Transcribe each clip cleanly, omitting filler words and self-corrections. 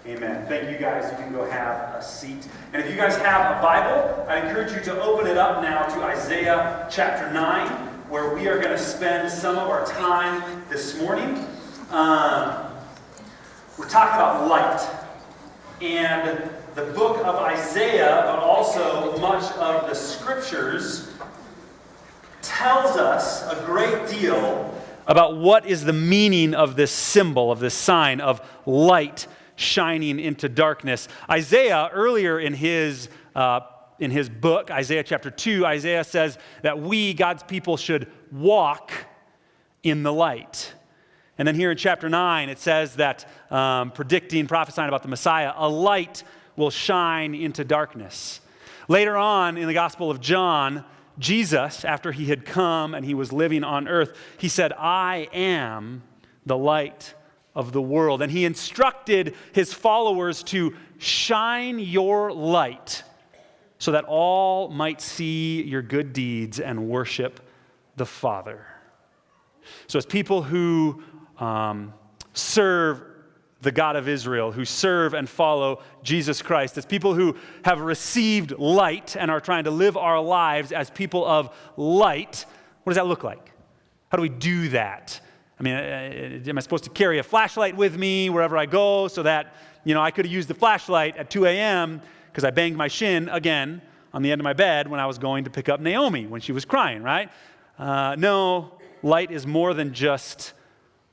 Amen. Thank you guys. You can go have a seat. And if you guys have a Bible, I encourage you to open it up now to Isaiah chapter 9, where we are going to spend some of our time this morning. We're talking about light. And the book of Isaiah, but also much of the scriptures, tells us a great deal about what is the meaning of this symbol, of this sign of light shining into darkness. Isaiah, earlier in his book, Isaiah chapter 2, Isaiah says that we, God's people, should walk in the light. And then here in chapter 9, it says that, prophesying about the Messiah, a light will shine into darkness. Later on in the Gospel of John, Jesus, after he had come and he was living on earth, he said, "I am the light of the world." And he instructed his followers to shine your light so that all might see your good deeds and worship the Father. So as people who serve the God of Israel, who serve and follow Jesus Christ, as people who have received light and are trying to live our lives as people of light, what does that look like? How do we do that? I mean, am I supposed to carry a flashlight with me wherever I go so that, I could have used the flashlight at 2 a.m. because I banged my shin again on the end of my bed when I was going to pick up Naomi when she was crying, right? No, light is more than just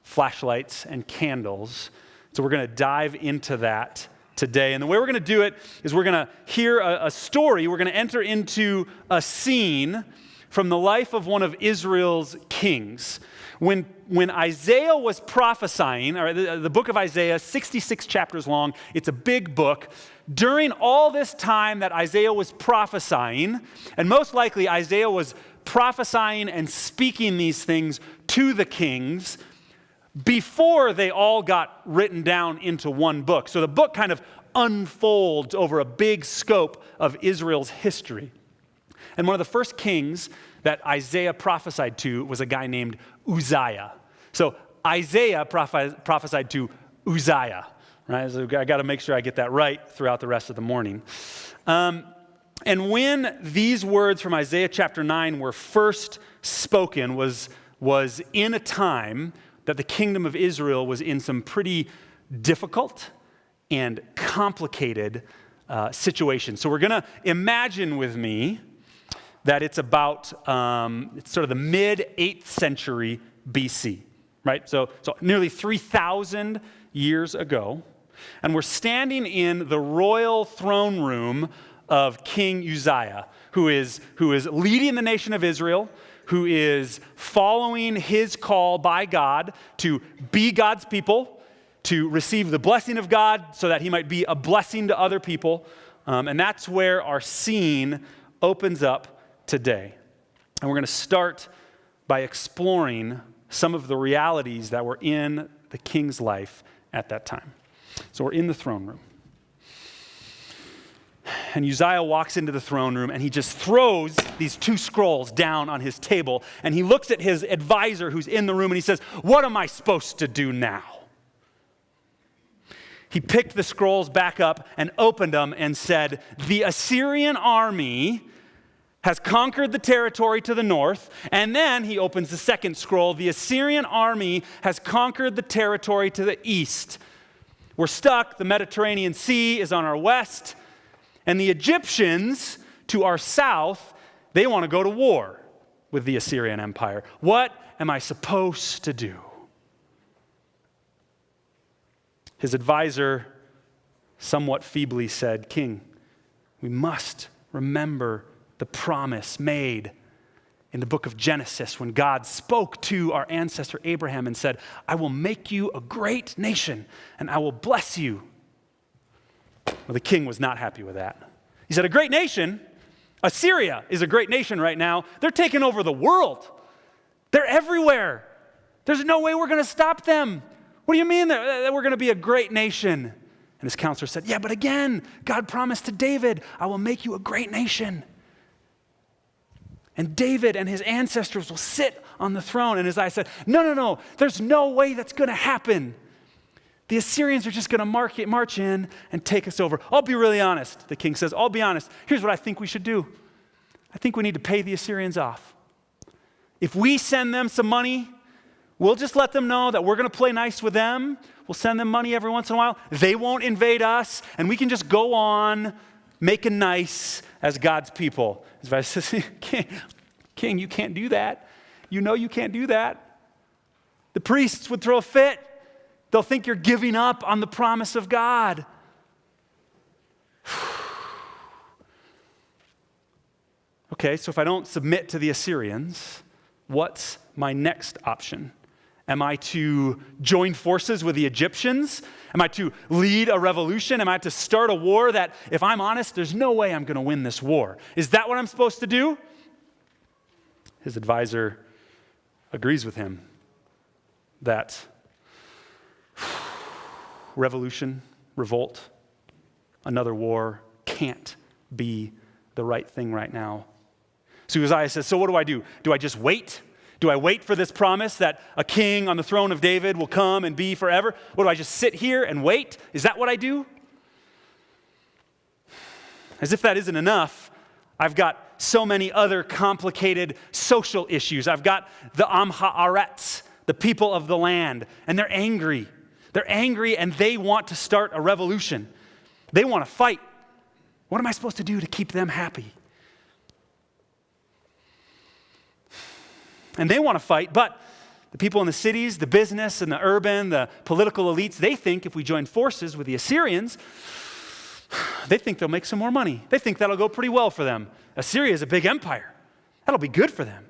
flashlights and candles. So we're going to dive into that today. And the way we're going to do it is we're going to hear a story. We're going to enter into a scene from the life of one of Israel's kings. When Isaiah was prophesying, or the book of Isaiah, 66 chapters long, it's a big book. During all this time that Isaiah was prophesying, and most likely Isaiah was prophesying and speaking these things to the kings before they all got written down into one book. So the book kind of unfolds over a big scope of Israel's history. And one of the first kings that Isaiah prophesied to was a guy named Uzziah. So Isaiah prophesied to Uzziah, right? So I got to make sure I get that right throughout the rest of the morning. And when these words from Isaiah chapter 9 were first spoken was in a time that the kingdom of Israel was in some pretty difficult and complicated situations. So we're going to imagine with me that it's about it's sort of the mid-8th century BC, right? So nearly 3,000 years ago. And we're standing in the royal throne room of King Uzziah, who is leading the nation of Israel, who is following his call by God to be God's people, to receive the blessing of God so that he might be a blessing to other people. And that's where our scene opens up today. And we're going to start by exploring some of the realities that were in the king's life at that time. So we're in the throne room. And Uzziah walks into the throne room and he just throws these 2 scrolls down on his table. And he looks at his advisor who's in the room and he says, "What am I supposed to do now?" He picked the scrolls back up and opened them and said, "The Assyrian army has conquered the territory to the north." And then he opens the second scroll. "The Assyrian army has conquered the territory to the east. We're stuck. The Mediterranean Sea is on our west. And the Egyptians, to our south, they want to go to war with the Assyrian Empire. What am I supposed to do?" His advisor somewhat feebly said, "King, we must remember the promise made in the book of Genesis when God spoke to our ancestor Abraham and said, 'I will make you a great nation and I will bless you.'" Well, the king was not happy with that. He said, "A great nation? Assyria is a great nation right now. They're taking over the world. They're everywhere. There's no way we're going to stop them. What do you mean that we're going to be a great nation?" And his counselor said, "Yeah, but again, God promised to David, 'I will make you a great nation. And David and his ancestors will sit on the throne.'" And Uzziah said, No, there's no way that's going to happen. The Assyrians are just going to march in and take us over. I'll be really honest, the king says. I'll be honest. Here's what I think we should do. I think we need to pay the Assyrians off. If we send them some money, we'll just let them know that we're going to play nice with them. We'll send them money every once in a while. They won't invade us, and we can just go on making nice as God's people. His wife says, King, you can't do that. You know you can't do that. The priests would throw a fit. They'll think you're giving up on the promise of God. Okay, so if I don't submit to the Assyrians, what's my next option? Am I to join forces with the Egyptians? Am I to lead a revolution? Am I to start a war that, if I'm honest, there's no way I'm going to win this war? Is that what I'm supposed to do? His advisor agrees with him that revolution, revolt, another war can't be the right thing right now. So Uzziah says, so what do? Do I just wait? Do I wait for this promise that a king on the throne of David will come and be forever? What, do I just sit here and wait? Is that what I do? As if that isn't enough, I've got so many other complicated social issues. I've got the Am Haaretz, the people of the land, and they're angry. They're angry and they want to start a revolution. They want to fight. What am I supposed to do to keep them happy? And they want to fight, but the people in the cities, the business and the urban, the political elites, they think if we join forces with the Assyrians, they think they'll make some more money. They think that'll go pretty well for them. Assyria is a big empire. That'll be good for them.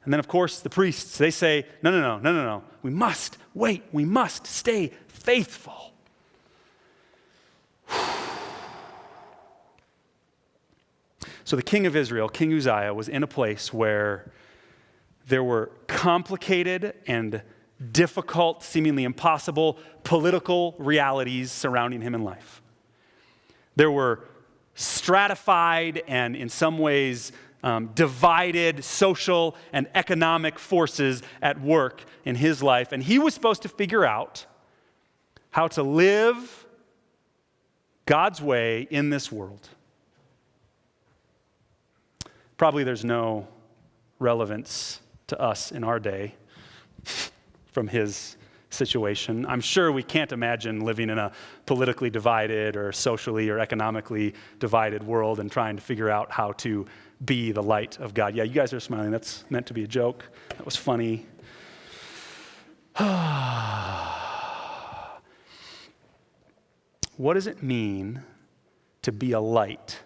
And then, of course, the priests, they say, no. We must wait. We must stay faithful. So the king of Israel, King Uzziah, was in a place where there were complicated and difficult, seemingly impossible political realities surrounding him in life. There were stratified and in some ways divided social and economic forces at work in his life. And he was supposed to figure out how to live God's way in this world. Probably there's no relevance to us in our day from his situation. I'm sure we can't imagine living in a politically divided or socially or economically divided world and trying to figure out how to be the light of God. Yeah, you guys are smiling. That's meant to be a joke. That was funny. What does it mean to be a light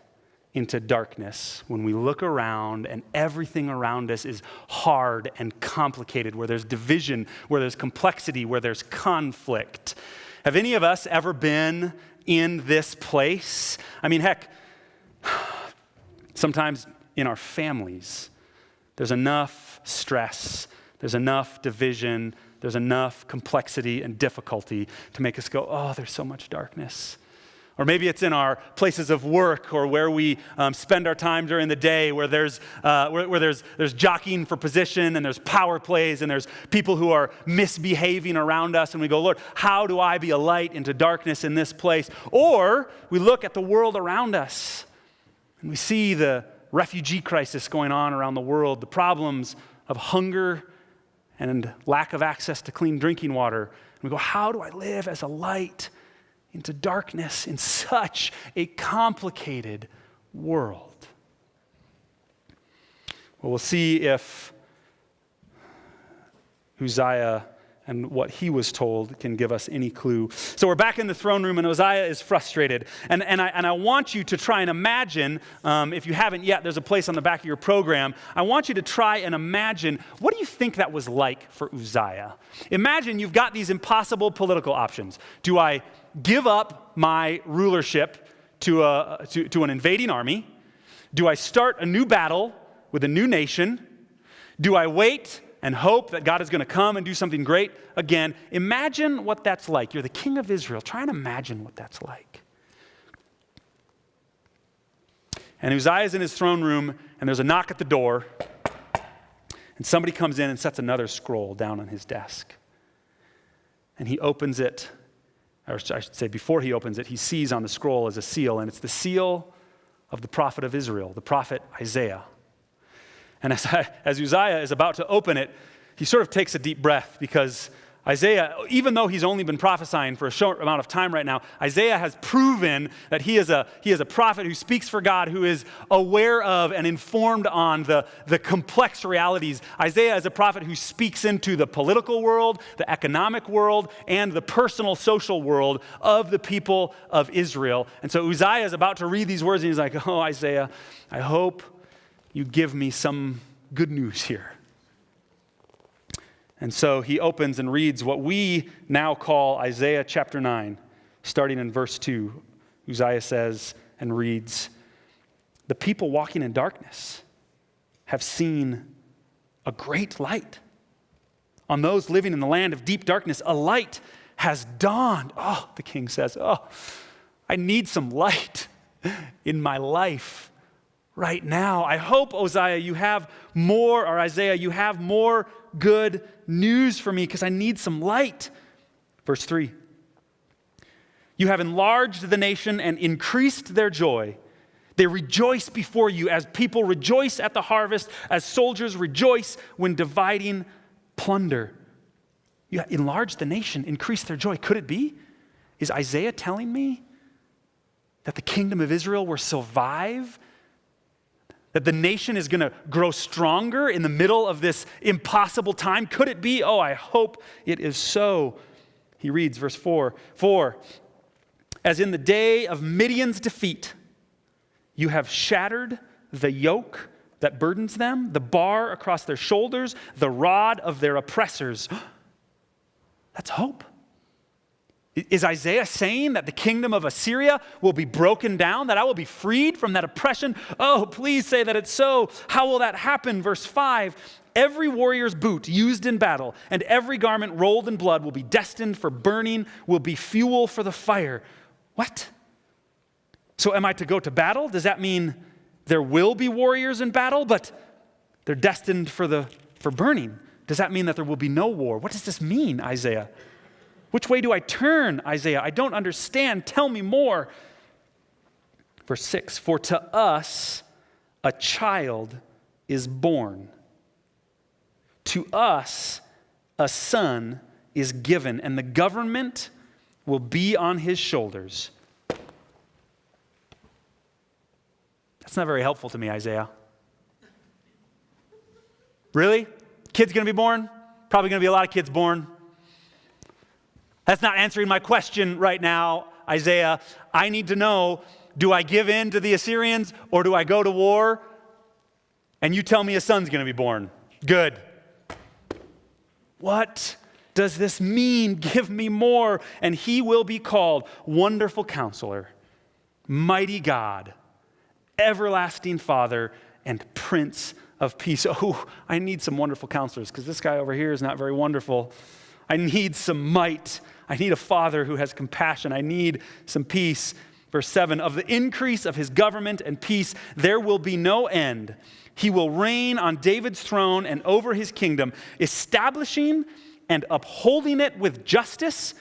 into darkness when we look around and everything around us is hard and complicated, where there's division, where there's complexity, where there's conflict? Have any of us ever been in this place? I mean, heck, sometimes in our families, there's enough stress, there's enough division, there's enough complexity and difficulty to make us go, oh, there's so much darkness. Or maybe it's in our places of work or where we spend our time during the day, where there's jockeying for position and there's power plays and there's people who are misbehaving around us, and we go, Lord, how do I be a light into darkness in this place? Or we look at the world around us and we see the refugee crisis going on around the world, the problems of hunger and lack of access to clean drinking water. And we go, how do I live as a light into darkness in such a complicated world? Well, we'll see if Uzziah and what he was told can give us any clue. So we're back in the throne room, and Uzziah is frustrated. And I want you to try and imagine, if you haven't yet, there's a place on the back of your program. I want you to try and imagine, what do you think that was like for Uzziah? Imagine you've got these impossible political options. Do I give up my rulership to an invading army? Do I start a new battle with a new nation? Do I wait and hope that God is going to come and do something great? Again, imagine what that's like. You're the king of Israel. Try and imagine what that's like. And Uzziah is in his throne room, and there's a knock at the door, and somebody comes in and sets another scroll down on his desk. And he opens it or I should say before he opens it, he sees on the scroll as a seal, and it's the seal of the prophet of Israel, the prophet Isaiah. And as Uzziah is about to open it, he sort of takes a deep breath because Isaiah, even though he's only been prophesying for a short amount of time right now, Isaiah has proven that he is a prophet who speaks for God, who is aware of and informed on the complex realities. Isaiah is a prophet who speaks into the political world, the economic world, and the personal social world of the people of Israel. And so Uzziah is about to read these words, and he's like, oh, Isaiah, I hope you give me some good news here. And so he opens and reads what we now call Isaiah chapter 9, starting in verse 2. Uzziah says and reads, "The people walking in darkness have seen a great light. On those living in the land of deep darkness, a light has dawned." Oh, the king says, oh, I need some light in my life right now. I hope, Isaiah, you have more good news for me because I need some light. Verse 3. "You have enlarged the nation and increased their joy. They rejoice before you as people rejoice at the harvest, as soldiers rejoice when dividing plunder." You enlarged the nation, increased their joy. Could it be? Is Isaiah telling me that the kingdom of Israel will survive? That the nation is going to grow stronger in the middle of this impossible time? Could it be? Oh, I hope it is so. He reads verse 4, "For as in the day of Midian's defeat, you have shattered the yoke that burdens them, the bar across their shoulders, the rod of their oppressors." That's hope. Is Isaiah saying that the kingdom of Assyria will be broken down, that I will be freed from that oppression? Oh, please say that it's so. How will that happen? Verse 5, "Every warrior's boot used in battle and every garment rolled in blood will be destined for burning, will be fuel for the fire." What? So am I to go to battle? Does that mean there will be warriors in battle, but they're destined for burning? Does that mean that there will be no war? What does this mean, Isaiah? Which way do I turn, Isaiah? I don't understand. Tell me more. Verse 6, "For to us a child is born. To us a son is given, and the government will be on his shoulders." That's not very helpful to me, Isaiah. Really? Kid's going to be born? Probably going to be a lot of kids born. That's not answering my question right now, Isaiah. I need to know, do I give in to the Assyrians or do I go to war? And you tell me a son's going to be born. Good. What does this mean? Give me more. "And he will be called Wonderful Counselor, Mighty God, Everlasting Father, and Prince of Peace." Oh, I need some wonderful counselors because this guy over here is not very wonderful. I need some might. I need a father who has compassion. I need some peace. Verse 7, "Of the increase of his government and peace, there will be no end. He will reign on David's throne and over his kingdom, establishing and upholding it with justice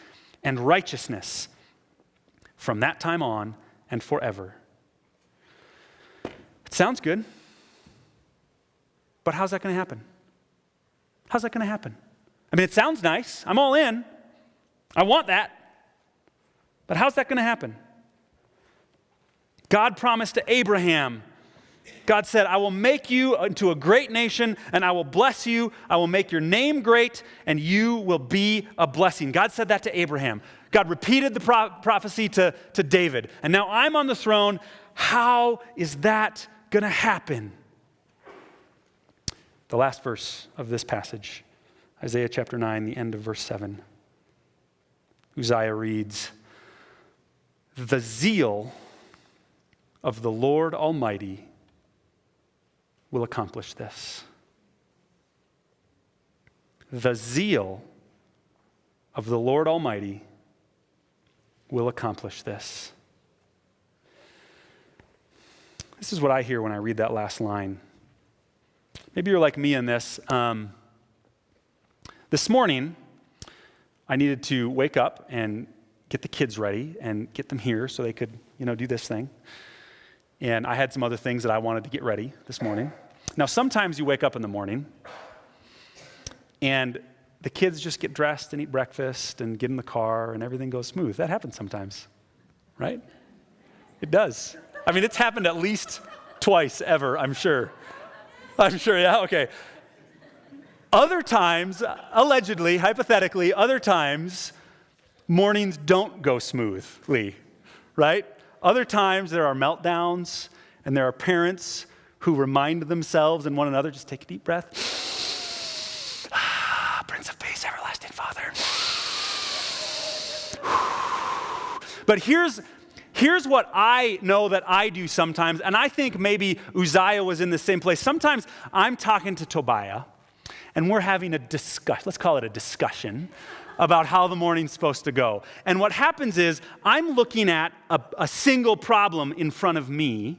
and righteousness from that time on and forever." It sounds good. But how's that going to happen? How's that going to happen? I mean, it sounds nice. I'm all in. I want that. But how's that going to happen? God promised to Abraham. God said, "I will make you into a great nation, and I will bless you. I will make your name great, and you will be a blessing." God said that to Abraham. God repeated the prophecy to David. And now I'm on the throne. How is that going to happen? The last verse of this passage, Isaiah chapter 9, the end of verse 7. Uzziah reads, "The zeal of the Lord Almighty will accomplish this." The zeal of the Lord Almighty will accomplish this. This is what I hear when I read that last line. Maybe you're like me in this. This morning, I needed to wake up and get the kids ready and get them here so they could, do this thing. And I had some other things that I wanted to get ready this morning. Now, sometimes you wake up in the morning and the kids just get dressed and eat breakfast and get in the car and everything goes smooth. That happens sometimes, right? It does. I mean, it's happened at least twice ever, I'm sure. Yeah, okay. Other times, allegedly, hypothetically, other times, mornings don't go smoothly, right? Other times there are meltdowns and there are parents who remind themselves and one another, just take a deep breath. Prince of Peace, everlasting Father. But here's what I know that I do sometimes, and I think maybe Uzziah was in the same place. Sometimes I'm talking to Tobiah, and we're having a discussion, let's call it a discussion, about how the morning's supposed to go. And what happens is I'm looking at a single problem in front of me,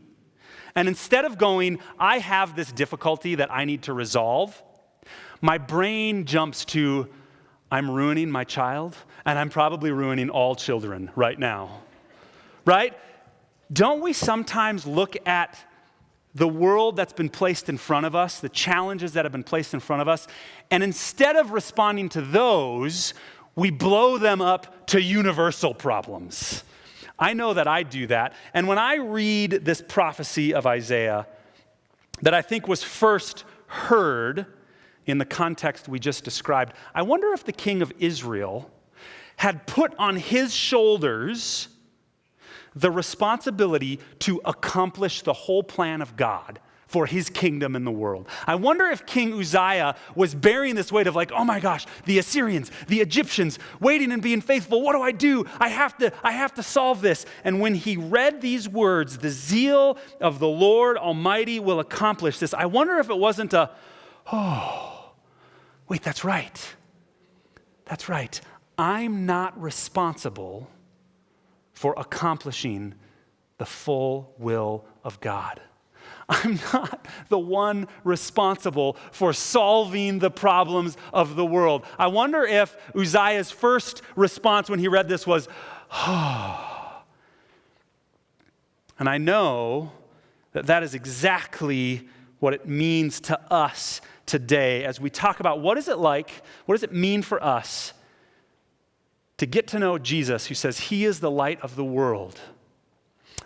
and instead of going, I have this difficulty that I need to resolve, my brain jumps to, I'm ruining my child, and I'm probably ruining all children right now. Right? Don't we sometimes look at the world that's been placed in front of us, the challenges that have been placed in front of us, and instead of responding to those, we blow them up to universal problems? I know that I do that. And when I read this prophecy of Isaiah that I think was first heard in the context we just described, I wonder if the king of Israel had put on his shoulders the responsibility to accomplish the whole plan of God for his kingdom in the world. I wonder if King Uzziah was bearing this weight of like, oh my gosh, the Assyrians, the Egyptians, waiting and being faithful. What do I do? I have to solve this. And when he read these words, the zeal of the Lord Almighty will accomplish this. I wonder if it wasn't wait, that's right. That's right. I'm not responsible for accomplishing the full will of God. I'm not the one responsible for solving the problems of the world. I wonder if Uzziah's first response when he read this was, And I know that that is exactly what it means to us today as we talk about what is it mean for us to get to know Jesus, who says he is the light of the world.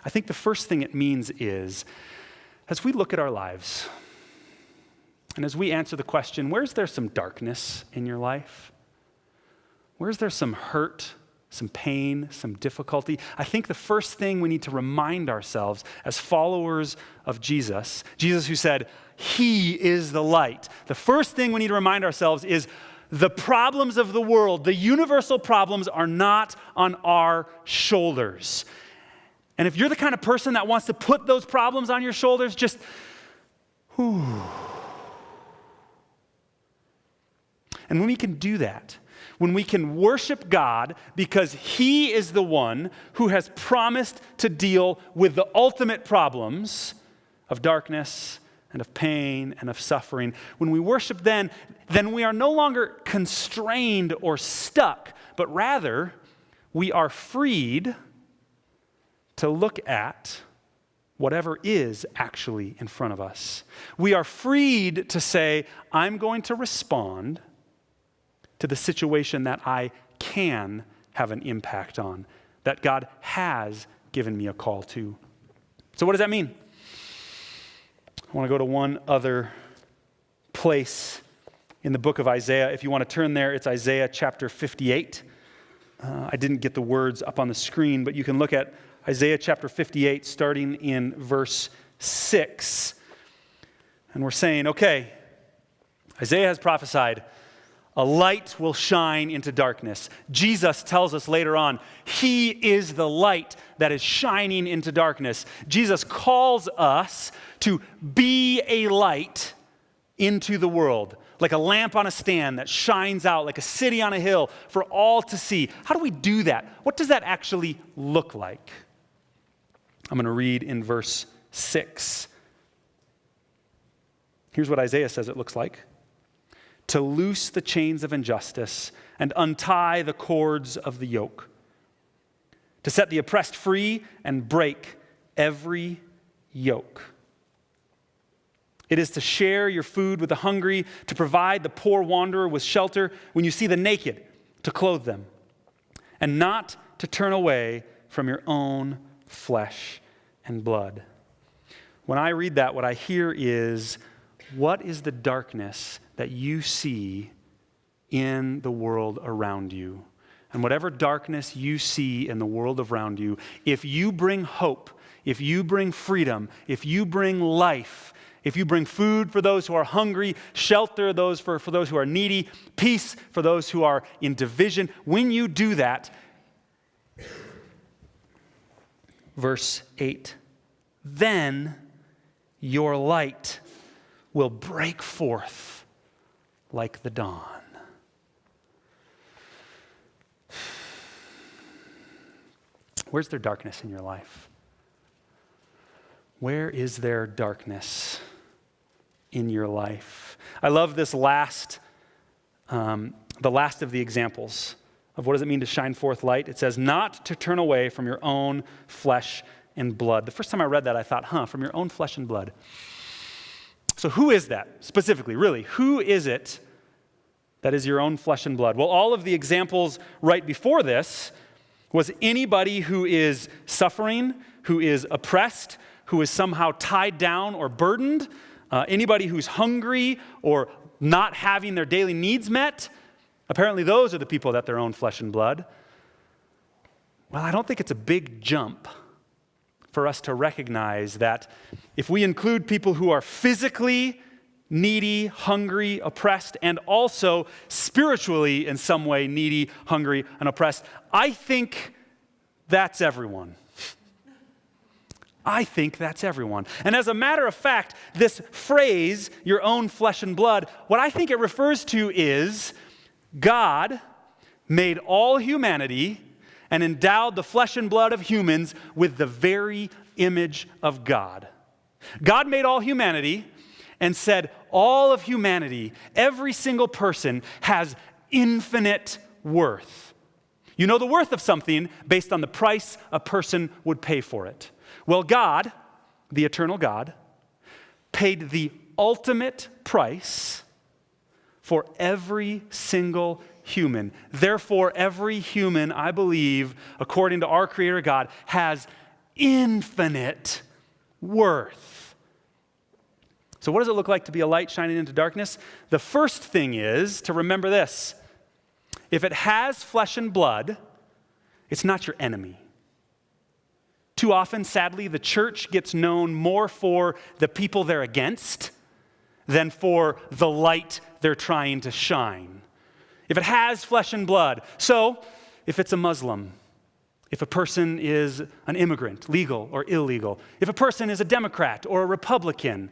I think the first thing it means is, as we look at our lives, and as we answer the question, where's there some darkness in your life? Where's there some hurt, some pain, some difficulty? I think the first thing we need to remind ourselves as followers of Jesus who said, he is the light. The first thing we need to remind ourselves is the problems of the world, the universal problems, are not on our shoulders. And if you're the kind of person that wants to put those problems on your shoulders, just, And when we can do that, when we can worship God because he is the one who has promised to deal with the ultimate problems of darkness and of pain and of suffering, when we worship then we are no longer constrained or stuck, but rather we are freed to look at whatever is actually in front of us. We are freed to say, I'm going to respond to the situation that I can have an impact on, that God has given me a call to. So what does that mean? I want to go to one other place in the book of Isaiah. If you want to turn there, it's Isaiah chapter 58. I didn't get the words up on the screen, but you can look at Isaiah chapter 58, starting in verse 6. And we're saying, okay, Isaiah has prophesied, a light will shine into darkness. Jesus tells us later on, he is the light that is shining into darkness. Jesus calls us to be a light into the world, like a lamp on a stand that shines out, like a city on a hill for all to see. How do we do that? What does that actually look like? I'm going to read in verse 6. Here's what Isaiah says it looks like. To loose the chains of injustice and untie the cords of the yoke, to set the oppressed free and break every yoke. It is to share your food with the hungry, to provide the poor wanderer with shelter, when you see the naked, to clothe them, and not to turn away from your own flesh and blood. When I read that, what I hear is, what is the darkness that you see in the world around you? And whatever darkness you see in the world around you, if you bring hope, if you bring freedom, if you bring life, if you bring food for those who are hungry, shelter for those who are needy, peace for those who are in division, when you do that, verse 8, then your light will break forth like the dawn. Where's there darkness in your life? Where is there darkness in your life? I love this the last of the examples of what does it mean to shine forth light. It says, not to turn away from your own flesh and blood. The first time I read that, I thought, from your own flesh and blood. So who is that specifically, really? Who is it that is your own flesh and blood? Well, all of the examples right before this was anybody who is suffering, who is oppressed, who is somehow tied down or burdened, anybody who's hungry or not having their daily needs met. Apparently those are the people that their own flesh and blood. Well, I don't think it's a big jump for us to recognize that if we include people who are physically needy, hungry, oppressed, and also spiritually in some way needy, hungry, and oppressed, I think that's everyone. I think that's everyone. And as a matter of fact, this phrase, your own flesh and blood, what I think it refers to is God made all humanity and endowed the flesh and blood of humans with the very image of God. God made all humanity and said all of humanity, every single person, has infinite worth. You know the worth of something based on the price a person would pay for it. Well, God, the eternal God, paid the ultimate price for every single human. Therefore, every human, I believe, according to our Creator God, has infinite worth. So what does it look like to be a light shining into darkness? The first thing is to remember this. If it has flesh and blood, it's not your enemy. Too often, sadly, the church gets known more for the people they're against than for the light they're trying to shine. If it has flesh and blood, so if it's a Muslim, if a person is an immigrant, legal or illegal, if a person is a Democrat or a Republican,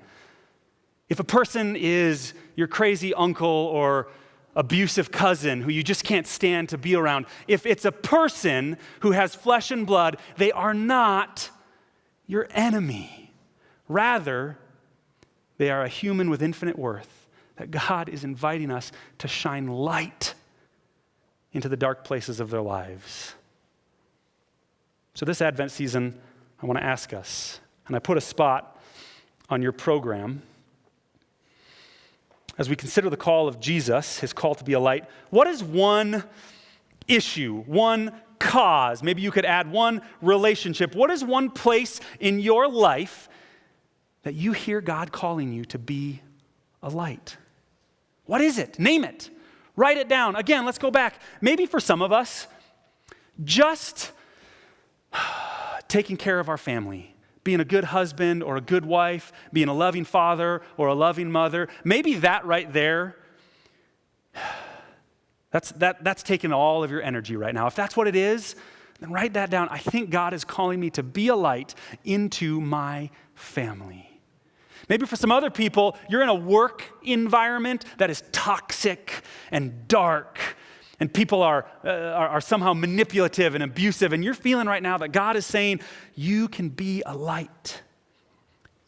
if a person is your crazy uncle or abusive cousin who you just can't stand to be around, if it's a person who has flesh and blood, they are not your enemy. Rather, they are a human with infinite worth that God is inviting us to shine light into the dark places of their lives. So this Advent season, I want to ask us, and I put a spot on your program, as we consider the call of Jesus, his call to be a light, what is one issue, one cause, maybe you could add one relationship, what is one place in your life that you hear God calling you to be a light? What is it? Name it. Write it down. Again, let's go back. Maybe for some of us, just taking care of our family, being a good husband or a good wife, being a loving father or a loving mother, maybe that right there, that's taking all of your energy right now. If that's what it is, then write that down. I think God is calling me to be a light into my family. Maybe for some other people, you're in a work environment that is toxic and dark, and people are somehow manipulative and abusive, and you're feeling right now that God is saying, you can be a light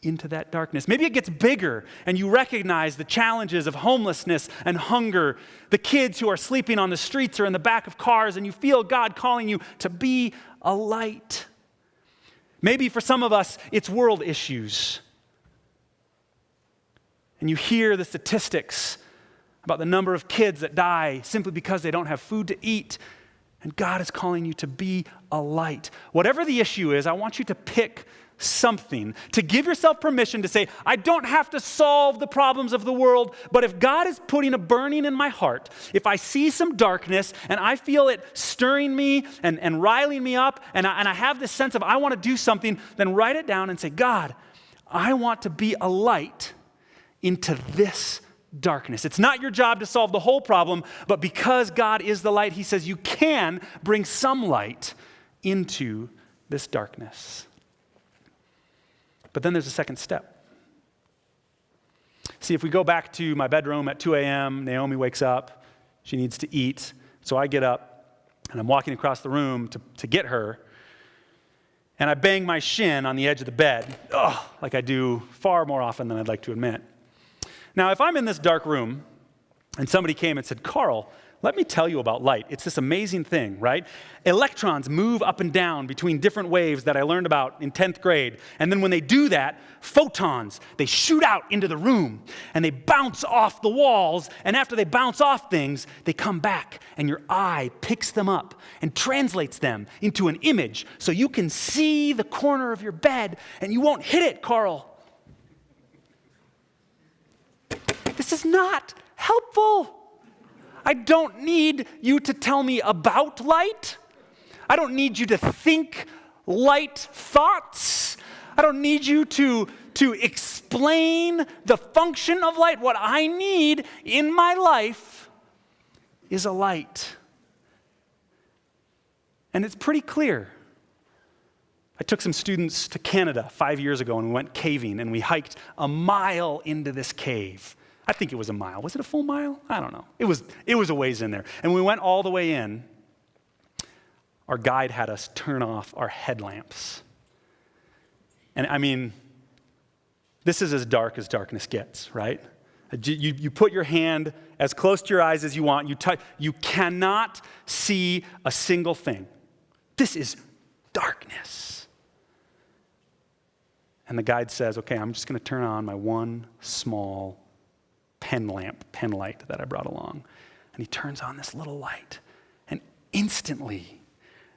into that darkness. Maybe it gets bigger and you recognize the challenges of homelessness and hunger, the kids who are sleeping on the streets or in the back of cars, and you feel God calling you to be a light. Maybe for some of us, it's world issues. And you hear the statistics about the number of kids that die simply because they don't have food to eat. And God is calling you to be a light. Whatever the issue is, I want you to pick something, to give yourself permission to say, I don't have to solve the problems of the world, but if God is putting a burning in my heart, if I see some darkness and I feel it stirring me and riling me up, and I have this sense of I want to do something, then write it down and say, God, I want to be a light into this darkness. It's not your job to solve the whole problem, but because God is the light, he says you can bring some light into this darkness. But then there's a second step. See, if we go back to my bedroom at 2 a.m., Naomi wakes up, she needs to eat, so I get up and I'm walking across the room to get her, and I bang my shin on the edge of the bed, like I do far more often than I'd like to admit. Now, if I'm in this dark room and somebody came and said, Carl, let me tell you about light. It's this amazing thing, right? Electrons move up and down between different waves that I learned about in 10th grade. And then when they do that, photons, they shoot out into the room and they bounce off the walls. And after they bounce off things, they come back and your eye picks them up and translates them into an image so you can see the corner of your bed and you won't hit it, Carl. This is not helpful. I don't need you to tell me about light. I don't need you to think light thoughts. I don't need you to explain the function of light. What I need in my life is a light. And it's pretty clear. I took some students to Canada 5 years ago and we went caving and we hiked a mile into this cave. I think it was a mile. Was it a full mile? I don't know. It was a ways in there. And we went all the way in. Our guide had us turn off our headlamps. And I mean, this is as darkness gets, right? You put your hand as close to your eyes as you want. You cannot see a single thing. This is darkness. And the guide says, okay, I'm just going to turn on my one small pen light that I brought along. And he turns on this little light. And instantly,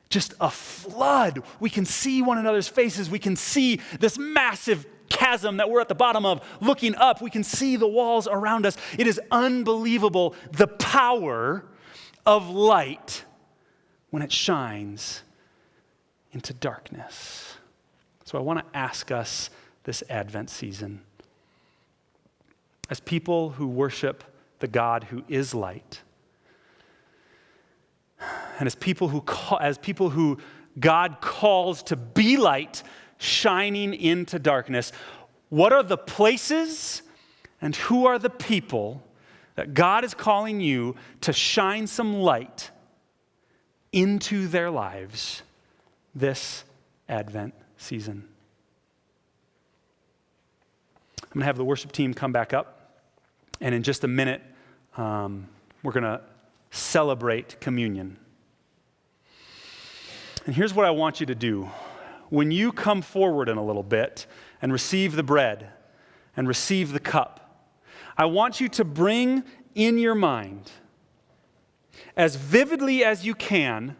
just a flood, we can see one another's faces. We can see this massive chasm that we're at the bottom of. Looking up, we can see the walls around us. It is unbelievable, the power of light when it shines into darkness. So I want to ask us this Advent season, as people who worship the God who is light, and as people who God calls to be light, shining into darkness, what are the places and who are the people that God is calling you to shine some light into their lives this Advent season? I'm going to have the worship team come back up. And in just a minute, we're going to celebrate communion. And here's what I want you to do. When you come forward in a little bit and receive the bread and receive the cup, I want you to bring in your mind, as vividly as you can,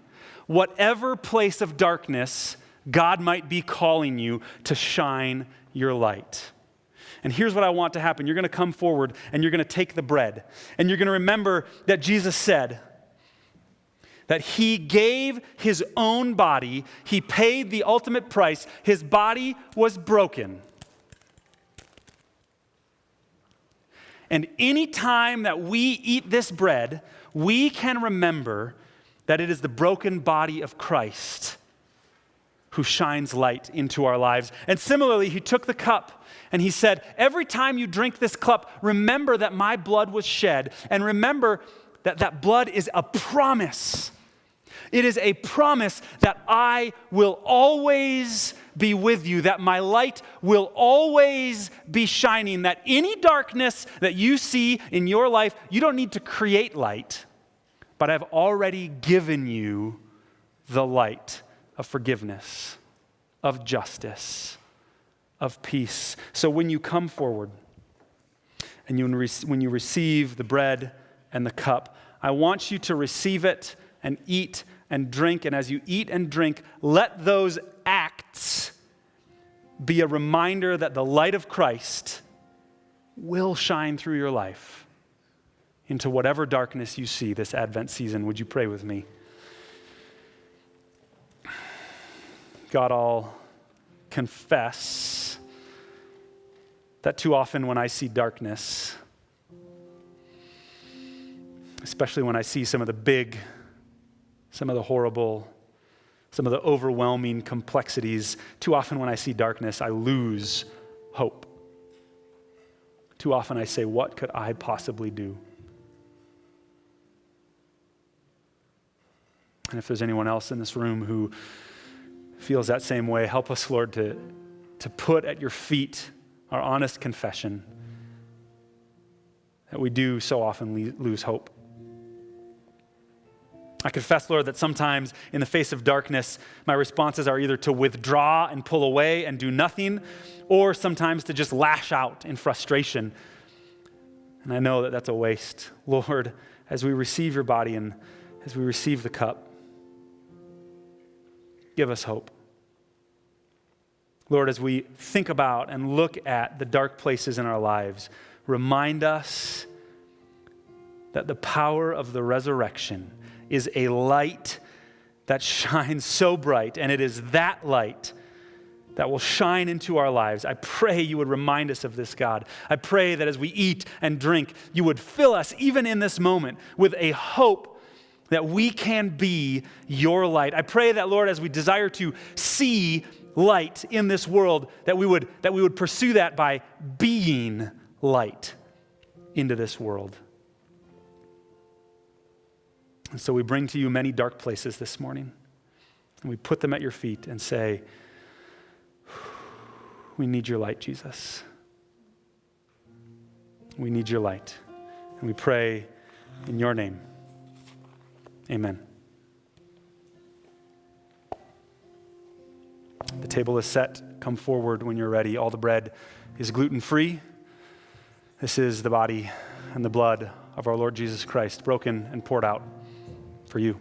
whatever place of darkness God might be calling you to shine your light. And here's what I want to happen. You're going to come forward and you're going to take the bread. And you're going to remember that Jesus said that he gave his own body. He paid the ultimate price. His body was broken. And any time that we eat this bread, we can remember that it is the broken body of Christ who shines light into our lives. And similarly, he took the cup and he said, every time you drink this cup, remember that my blood was shed. And remember that that blood is a promise. It is a promise that I will always be with you, that my light will always be shining, that any darkness that you see in your life, you don't need to create light, but I've already given you the light of forgiveness, of justice, of peace. So when you come forward and when you receive the bread and the cup, I want you to receive it and eat and drink. And as you eat and drink, let those acts be a reminder that the light of Christ will shine through your life into whatever darkness you see this Advent season. Would you pray with me? God, I'll confess that too often when I see darkness, especially when I see some of the big, some of the horrible, some of the overwhelming complexities, too often when I see darkness, I lose hope. Too often I say, what could I possibly do? And if there's anyone else in this room who feels that same way, help us, Lord, to put at your feet our honest confession that we do so often lose hope. I confess, Lord, that sometimes in the face of darkness, my responses are either to withdraw and pull away and do nothing, or sometimes to just lash out in frustration. And I know that that's a waste. Lord, as we receive your body and as we receive the cup, give us hope. Lord, as we think about and look at the dark places in our lives, remind us that the power of the resurrection is a light that shines so bright, and it is that light that will shine into our lives. I pray you would remind us of this, God. I pray that as we eat and drink, you would fill us, even in this moment, with a hope that we can be your light. I pray that, Lord, as we desire to see light in this world, that we would pursue that by being light into this world. And so we bring to you many dark places this morning, and we put them at your feet and say, we need your light, Jesus. We need your light. And we pray in your name. Amen. The table is set. Come forward when you're ready. All the bread is gluten-free. This is the body and the blood of our Lord Jesus Christ, broken and poured out for you.